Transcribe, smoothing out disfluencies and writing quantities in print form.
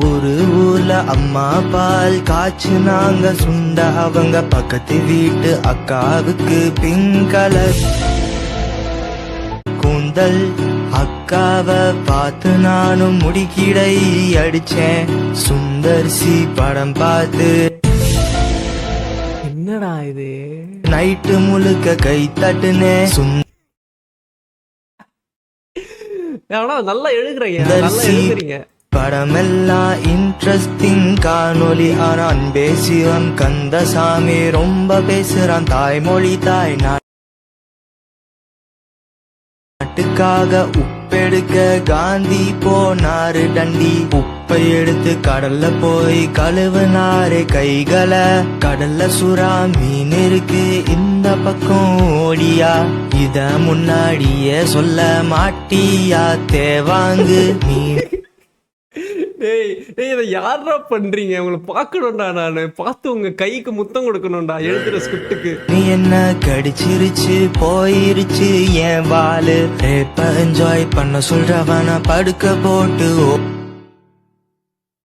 ஒரு ஊர்ல அம்மா பால் காய்ச்சுனாங்க சுண்ட அவங்க பக்கத்து வீட்டு அக்காவுக்கு பிங்க் கலர் கூந்தல். அக்காவை பார்த்து நானும் முடிக்கிடை அடிச்சேன். சுந்தர்சி படம் பார்த்து என்னடா இது நைட்டு முழுக்க கை தட்டுனேன். ஆனா நல்லா எழுதுறீங்க படமெல்லாம் இன்ட்ரெஸ்டிங் காணொலி. ஆனான் பேசியவன் கந்தசாமி ரொம்ப பேசுறான் தாய்மொழி தாய் நாட்டுக்காக. உப்பெடுக்க காந்தி போனாரு டண்டி. உப்பை எடுத்து கடல்ல போய் கழுவுனாரு கைகளை. கடல்ல சுறா மீன் இருக்கு இந்த பக்கம் ஓடியா. இத முன்னாடியே சொல்ல மாட்டியா தேவாங்கு மீன். இதை யாரா பண்றீங்க? உங்களை பாக்கணும்டா, நானு பார்த்து உங்க கைக்கு முத்தம் கொடுக்கணும்டா எழுதுற ஸ்கிரிப்டுக்கு. நீ என்ன கடிச்சிருச்சு போயிருச்சு என் வாலு. ரேப்ப என்ஜாய் பண்ண சொல்றவன படுக்க போட்டு